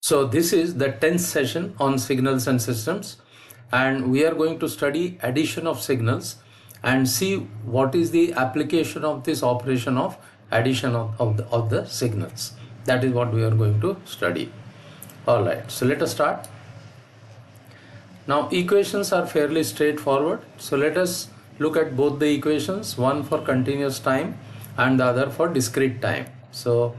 So this is the 10th session on signals and systems, and we are going to study addition of signals and see what is the application of this operation of addition of the signals. That is what we are going to study. All right, so let us start. Now equations are fairly straightforward. So let us look at both the equations, one for continuous time and the other for discrete time. So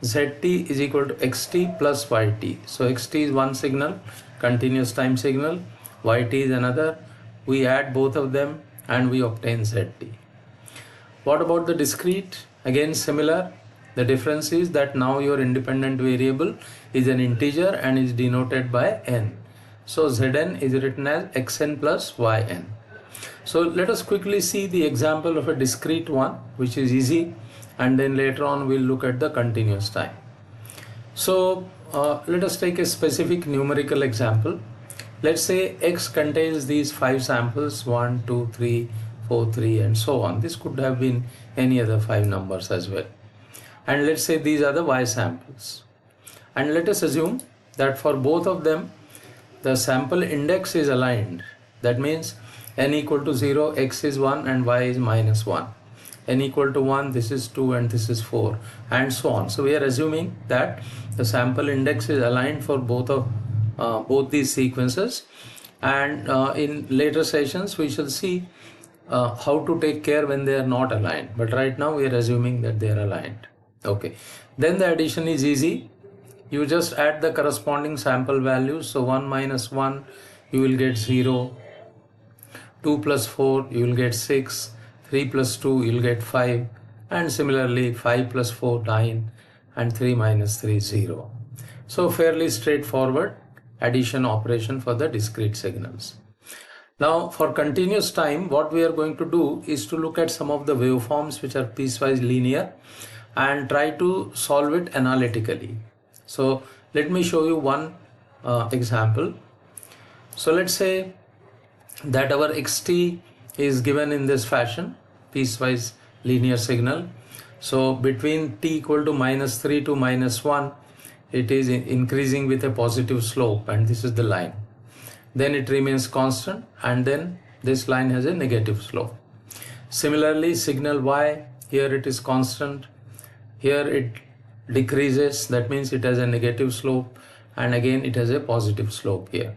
zt is equal to xt plus yt. So xt is one signal, continuous time signal, yt is another. We add both of them and we obtain zt. What about the discrete? Again similar. The difference is that now your independent variable is an integer and is denoted by n. So zn is written as xn plus yn. So let us quickly see the example of a discrete one, which is easy, and then later on we'll look at the continuous time. So let us take a specific numerical example. Let's say x contains these 5 samples, 1, 2, 3, 4, 3 and so on. This could have been any other 5 numbers as well. And let's say these are the y samples. And let us assume that for both of them the sample index is aligned. That means n equal to 0, x is 1 and y is minus 1. N equal to 1, this is 2 and this is 4 and so on. So we are assuming that the sample index is aligned for both these sequences, and in later sessions we shall see how to take care when they are not aligned, but right now we are assuming that they are aligned. Okay, then the addition is easy. You just add the corresponding sample values. So 1 minus 1 you will get 0, 2 plus 4 you will get 6, 3 plus 2 you will get 5, and similarly 5 plus 4 9 and 3 minus 3 0. So fairly straightforward addition operation for the discrete signals. Now for continuous time, what we are going to do is to look at some of the waveforms which are piecewise linear and try to solve it analytically. So let me show you one example. So let's say that our xt is given in this fashion, piecewise linear signal. So between t equal to minus 3 to minus 1, it is increasing with a positive slope, and this is the line. Then it remains constant, and then this line has a negative slope. Similarly, signal y, here it is constant, here it decreases, that means it has a negative slope, and again it has a positive slope here.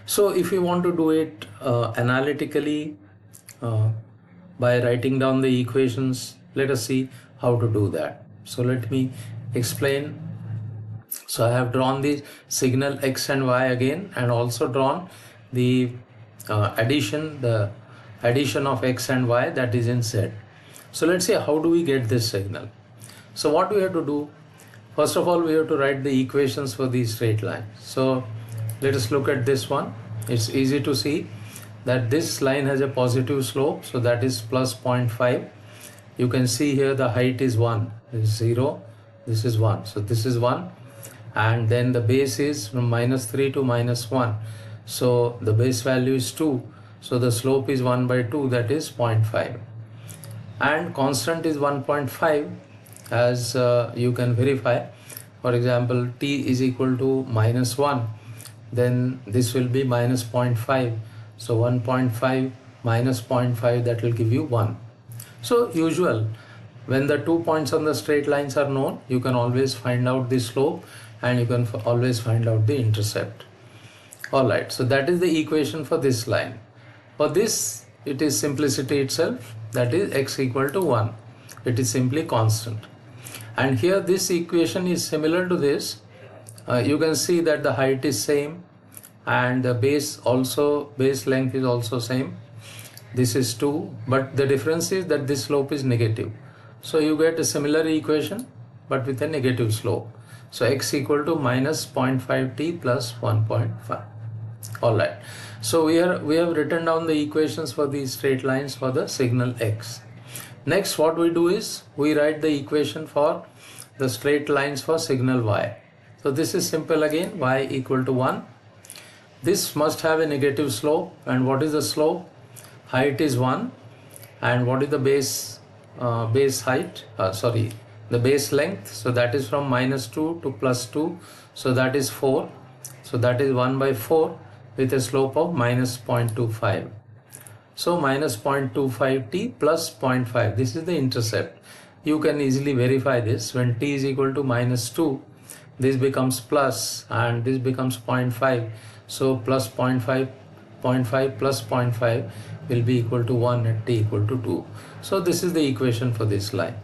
So if we want to do it analytically by writing down the equations, let us see how to do that. So let me explain. So I have drawn the signal x and y again, and also drawn the addition of x and y, that is in z. So let's see how do we get this signal. So what we have to do, first of all we have to write the equations for these straight lines. So let us look at this one. It's easy to see that this line has a positive slope, so that is plus 0.5. You can see here the height is 1, this is 0, this is 1, so this is 1, and then the base is from minus 3 to minus 1, so the base value is 2, so the slope is 1 by 2, that is 0.5, and constant is 1.5, as you can verify. For example, t is equal to minus 1, then this will be minus 0.5, so 1.5 minus 0.5, that will give you 1. So usual, when the 2 points on the straight lines are known, you can always find out the slope and you can always find out the intercept. Alright, so that is the equation for this line. For this, it is simplicity itself, that is x equal to 1. It is simply constant. And here this equation is similar to this. You can see that the height is same and the base length is also same. This is 2, but the difference is that this slope is negative. So you get a similar equation but with a negative slope. So x equal to minus 0.5t plus 1.5. Alright, so we have written down the equations for these straight lines for the signal x. Next what we do is we write the equation for the straight lines for signal y. So this is simple again, y equal to 1. This must have a negative slope, and what is the slope? Height is 1, and what is the base height? the base length, so that is from -2 to +2, so that is 4, so that is 1 by 4 with a slope of -0.25. So minus 0.25 t plus 0.5, this is the intercept. You can easily verify this. When t is equal to -2, this becomes plus and this becomes 0.5. So plus 0.5, 0.5 plus 0.5 will be equal to 1 at t equal to 2. So this is the equation for this line.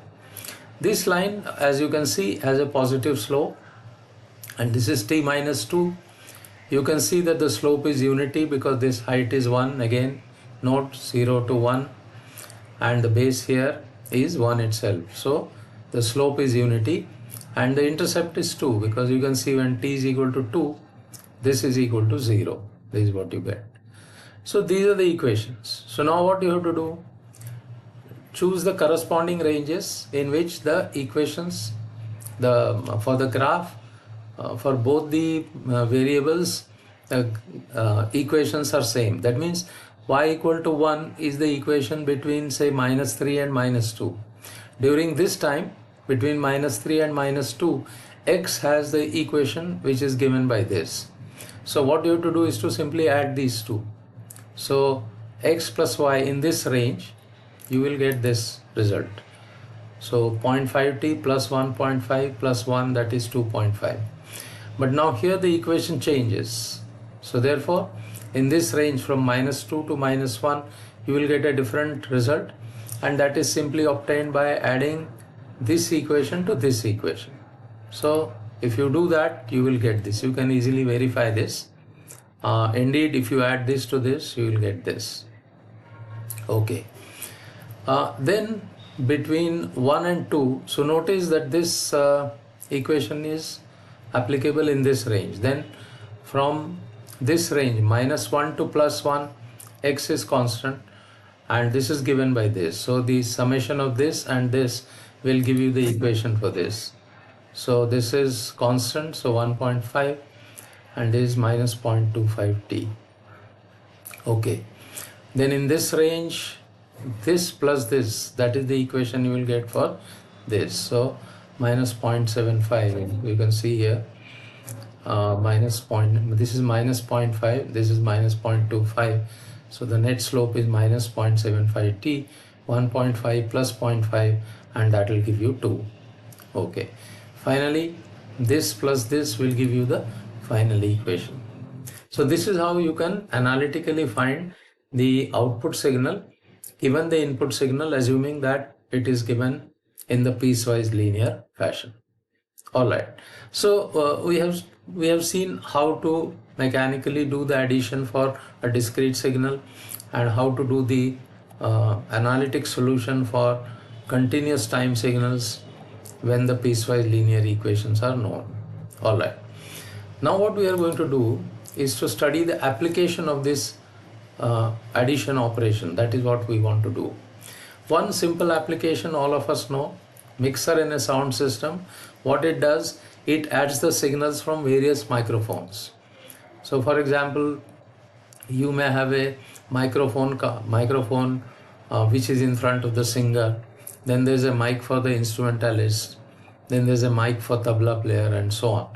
This line, as you can see, has a positive slope, and this is t minus 2. You can see that the slope is unity because this height is 1 again. Note 0 to 1, and the base here is 1 itself. So the slope is unity, and the intercept is 2 because you can see when t is equal to 2, this is equal to 0. This is what you get. So these are the equations. So now what you have to do? Choose the corresponding ranges in which the equations for the graph for both the variables, equations are same. That means y equal to 1 is the equation between, say, -3 and -2. During this time, between -3 and -2, x has the equation which is given by this. So what you have to do is to simply add these two. So x plus y in this range, you will get this result. So 0.5t plus 1.5 plus 1, that is 2.5. But now here the equation changes. So therefore, in this range from -2 to -1, you will get a different result, and that is simply obtained by adding this equation to this equation. So if you do that, you will get this. You can easily verify this. Indeed, if you add this to this, you will get this. Okay. Then between 1 and 2, so notice that this equation is applicable in this range. Then from this range, -1 to +1, x is constant, and this is given by this. So the summation of this and this will give you the equation for this. So this is constant, so 1.5, and this is -0.25t. Okay. Then in this range, this plus this, that is the equation you will get for this. So -0.75, you can see here. This is -0.5, this is -0.25, so the net slope is -0.75t, 1.5 plus 0.5, and that will give you 2. Okay, finally this plus this will give you the final equation. So this is how you can analytically find the output signal given the input signal, assuming that it is given in the piecewise linear fashion. All right, so we have seen how to mechanically do the addition for a discrete signal, and how to do the analytic solution for continuous time signals when the piecewise linear equations are known. All right, now what we are going to do is to study the application of this addition operation. That is what we want to do. One simple application all of us know: mixer in a sound system. What it does, it adds the signals from various microphones. So for example, you may have a microphone which is in front of the singer, then there's a mic for the instrumentalist, then there's a mic for tabla player, and so on.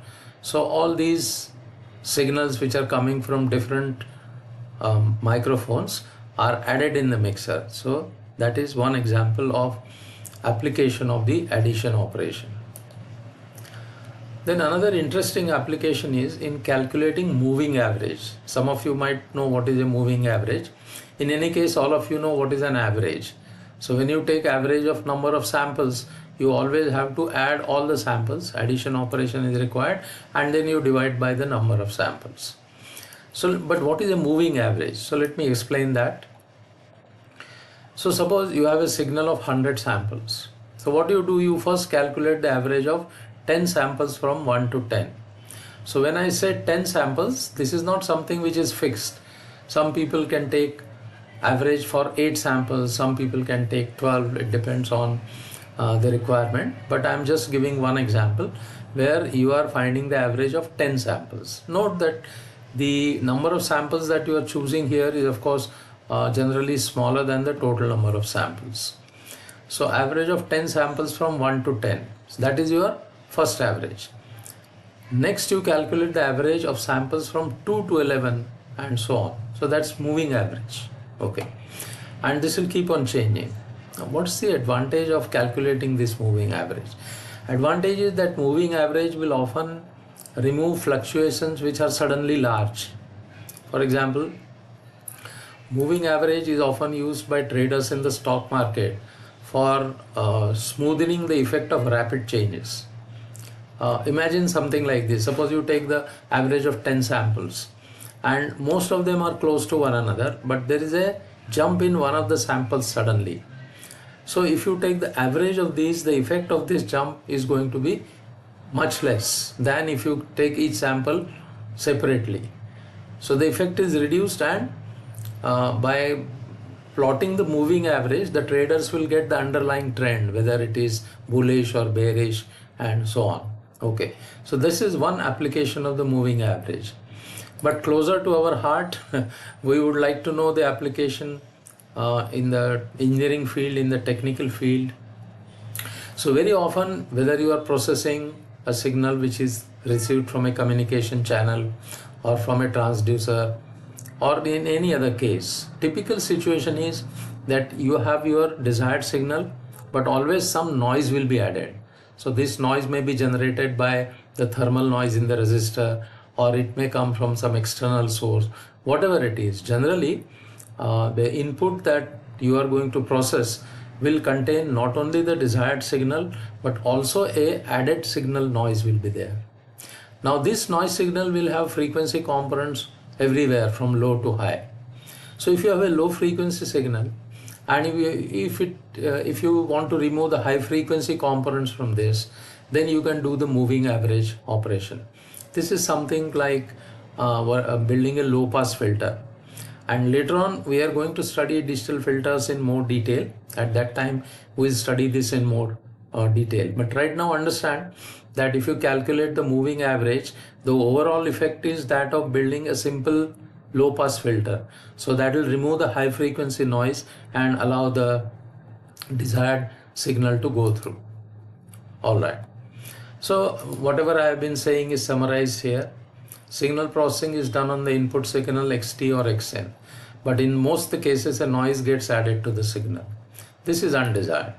So all these signals which are coming from different microphones are added in the mixer. So that is one example of application of the addition operation. Then another interesting application is in calculating moving average. Some of you might know what is a moving average. In any case, all of you know what is an average. So when you take average of number of samples, you always have to add all the samples. Addition operation is required, and then you divide by the number of samples. So, but what is a moving average? So let me explain that. So suppose you have a signal of 100 samples. So what you do, you first calculate the average of 10 samples from 1 to 10. So when I say 10 samples, this is not something which is fixed. Some people can take average for 8 samples, some people can take 12, it depends on the requirement. But I'm just giving one example where you are finding the average of 10 samples. Note that the number of samples that you are choosing here is of course generally smaller than the total number of samples. So average of 10 samples from 1 to 10. So that is your first average. Next you calculate the average of samples from 2 to 11 and so on. So that's moving average. Okay. And this will keep on changing. Now, what's the advantage of calculating this moving average? Advantage is that moving average will often remove fluctuations which are suddenly large. For example, moving average is often used by traders in the stock market for smoothing the effect of rapid changes. Imagine something like this. Suppose you take the average of 10 samples and most of them are close to one another, but there is a jump in one of the samples suddenly. So if you take the average of these, the effect of this jump is going to be much less than if you take each sample separately. So the effect is reduced, and by plotting the moving average, the traders will get the underlying trend, whether it is bullish or bearish and so on. Okay, so this is one application of the moving average. But closer to our heart, we would like to know the application in the engineering field, in the technical field. So very often, whether you are processing a signal which is received from a communication channel or from a transducer or in any other case, typical situation is that you have your desired signal, but always some noise will be added. So this noise may be generated by the thermal noise in the resistor, or it may come from some external source, whatever it is. Generally, the input that you are going to process will contain not only the desired signal, but also a added signal noise will be there. Now this noise signal will have frequency components everywhere from low to high. So if you have a low frequency signal, and if you want to remove the high frequency components from this, then you can do the moving average operation. This is something like building a low pass filter, and later on we are going to study digital filters in more detail. At that time we'll study this in more detail, but right now understand that if you calculate the moving average, the overall effect is that of building a simple low pass filter. So that will remove the high frequency noise and allow the desired signal to go through. All right. So whatever I have been saying is summarized here. Signal processing is done on the input signal xt or xn, but in most the cases a noise gets added to the signal. This is undesired.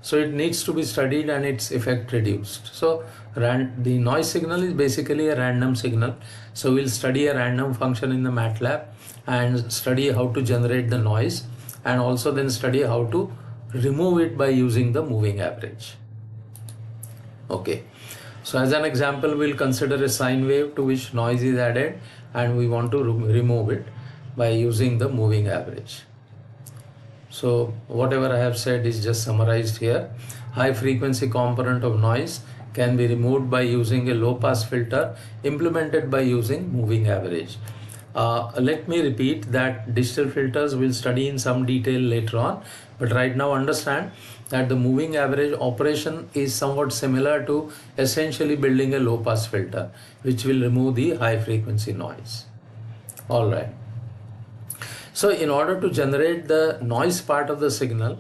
So it needs to be studied and its effect reduced. So the noise signal is basically a random signal. So we'll study a random function in the MATLAB and study how to generate the noise, and also then study how to remove it by using the moving average. Okay. So as an example, we'll consider a sine wave to which noise is added, and we want to remove it by using the moving average. So whatever I have said is just summarized here. High frequency component of noise can be removed by using a low pass filter implemented by using moving average. Let me repeat that digital filters we'll study in some detail later on, but right now understand that the moving average operation is somewhat similar to essentially building a low pass filter, which will remove the high frequency noise. All right. So in order to generate the noise part of the signal,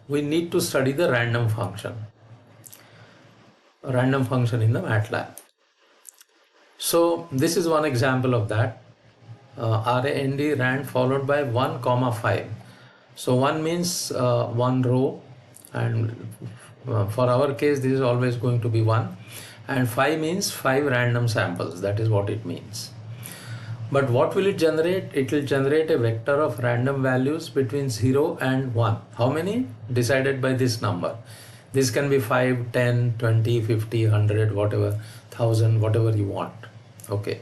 we need to study the random function in the MATLAB. So this is one example of that. rand followed by 1, 5. So 1 means 1 row, and for our case this is always going to be 1, and 5 means 5 random samples. That is what it means. But what will it generate? It will generate a vector of random values between 0 and 1. How many? Decided by this number. This can be 5, 10, 20, 50, 100, whatever, 1000, whatever you want. Okay.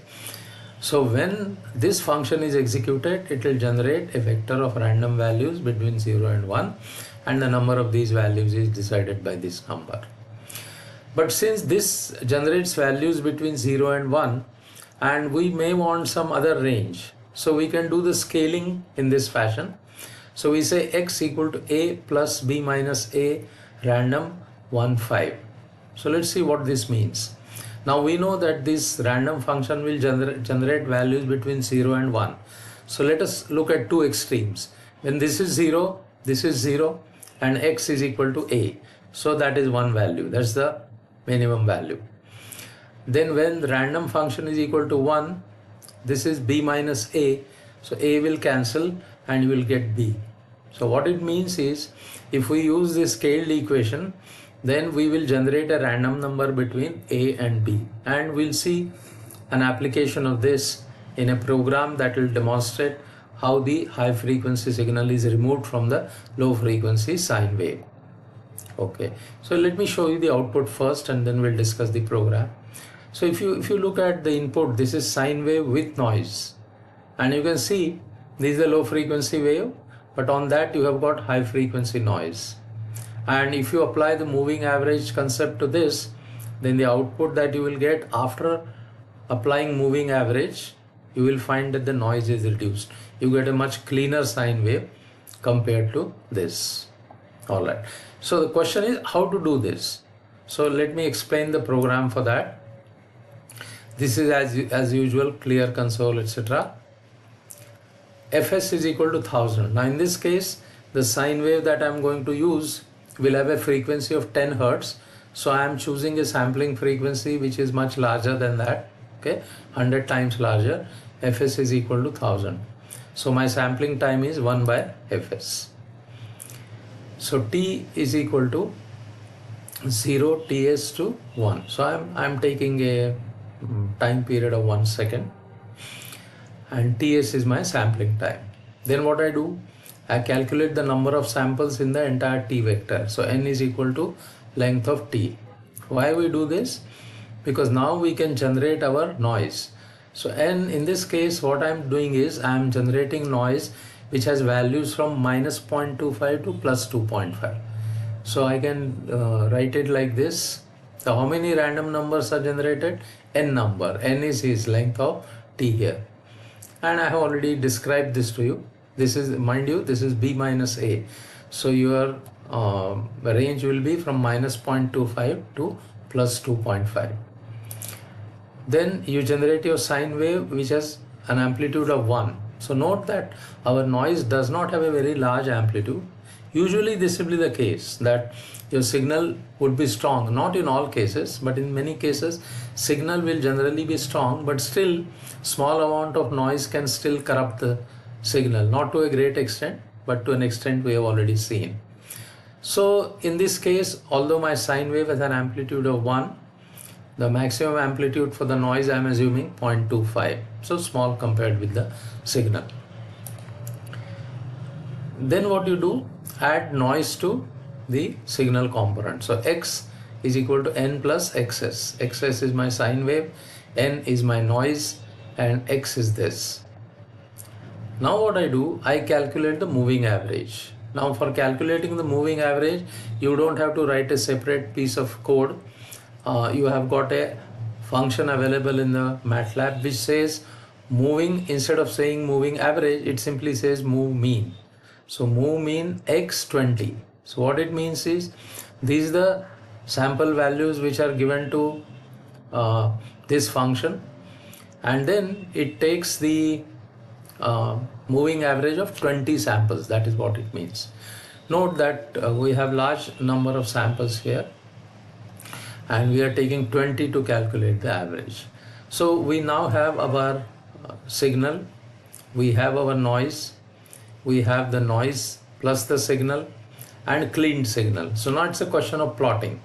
So when this function is executed, it will generate a vector of random values between 0 and 1, and the number of these values is decided by this number. But since this generates values between 0 and 1, and we may want some other range, so we can do the scaling in this fashion. So we say x equal to a plus b minus a random 1, 5. So let's see what this means. Now we know that this random function will generate values between 0 and 1. So let us look at two extremes. When this is 0, and x is equal to a. So that is one value, that's the minimum value. Then when the random function is equal to 1, this is b minus a, so a will cancel and you will get b. So what it means is, if we use this scaled equation, then we will generate a random number between a and b, and we'll see an application of this in a program that will demonstrate how the high frequency signal is removed from the low frequency sine wave. Okay, so let me show you the output first and then we'll discuss the program. So if you look at the input, this is sine wave with noise, and you can see this is a low frequency wave, but on that you have got high frequency noise. And if you apply the moving average concept to this, then the output that you will get after applying moving average, you will find that the noise is reduced. You get a much cleaner sine wave compared to this. Alright, so the question is how to do this. So let me explain the program for that. This is as usual, clear console, etc. Fs is equal to 1000. Now in this case, the sine wave that I am going to use will have a frequency of 10 Hertz. So I am choosing a sampling frequency which is much larger than that. Okay, 100 times larger. Fs is equal to 1000. So my sampling time is 1 by Fs. So T is equal to 0 Ts to 1. So I'm taking a time period of 1 second, and Ts is my sampling time. Then what I do, I calculate the number of samples in the entire T vector. So n is equal to length of T. Why we do this? Because now we can generate our noise. So n, in this case, what I'm doing is I'm generating noise which has values from minus 0.25 to plus 2.5. So I can write it like this. So how many random numbers are generated? N number. N is his length of T here. And I have already described this to you. This is, mind you, this is b minus a. So your range will be from minus 0.25 to plus 2.5. Then you generate your sine wave which has an amplitude of 1. So note that our noise does not have a very large amplitude. Usually this will be the case, that your signal would be strong, not in all cases, but in many cases signal will generally be strong, but still small amount of noise can still corrupt the signal, not to a great extent, but to an extent we have already seen. So in this case, although my sine wave has an amplitude of 1, the maximum amplitude for the noise I am assuming 0.25, so small compared with the signal. Then what you do, add noise to the signal component. So x is equal to n plus xs. Xs is my sine wave, n is my noise, and x is this. Now what I do, I calculate the moving average. Now for calculating the moving average, you don't have to write a separate piece of code. You have got a function available in the MATLAB which says moving, instead of saying moving average, it simply says move mean. So move mean x20. So what it means is, these are the sample values which are given to this function, and then it takes the moving average of 20 samples. That is what it means. Note that we have large number of samples here, and we are taking 20 to calculate the average. So we now have our signal, we have our noise, we have the noise plus the signal and cleaned signal. So now it's a question of plotting.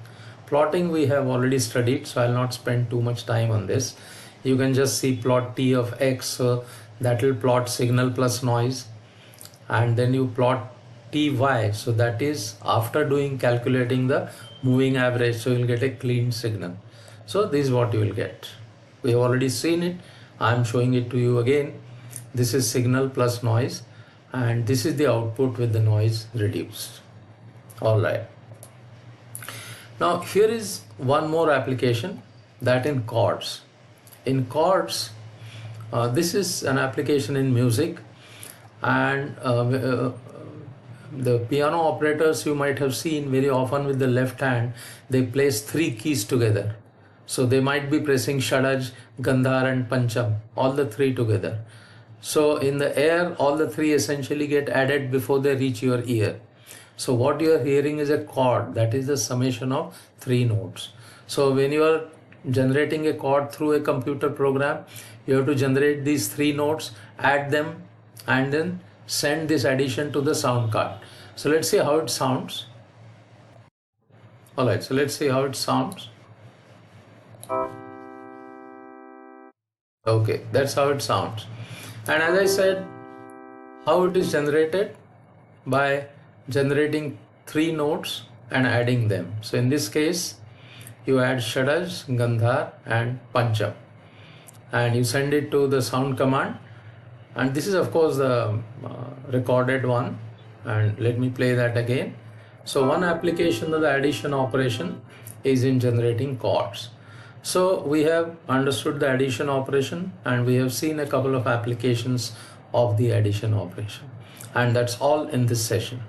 Plotting we have already studied, so I'll not spend too much time on this. You can just see plot T of x, so that will plot signal plus noise, and then you plot Ty, so that is after doing calculating the moving average, so you'll get a clean signal. So this is what you will get. We have already seen it, I am showing it to you again. This is signal plus noise, and this is the output with the noise reduced. Alright, now here is one more application, that in chords. In chords, this is an application in music, and the piano operators you might have seen very often with the left hand, they place 3 keys together. So they might be pressing Shadaj, Gandhar and Pancham, all the 3 together. So in the air, all the 3 essentially get added before they reach your ear. So what you are hearing is a chord, that is the summation of 3 notes. So when you are generating a chord through a computer program, you have to generate these 3 notes, add them, and then send this addition to the sound card. So let's see how it sounds. Alright, so let's see how it sounds. Okay, that's how it sounds. And as I said, how it is generated? By generating 3 notes and adding them. So in this case, you add Shadaj, Gandhar and Pancham, and you send it to the sound command. And this is of course the recorded one, and let me play that again. So one application of the addition operation is in generating chords. So we have understood the addition operation, and we have seen a couple of applications of the addition operation, and that's all in this session.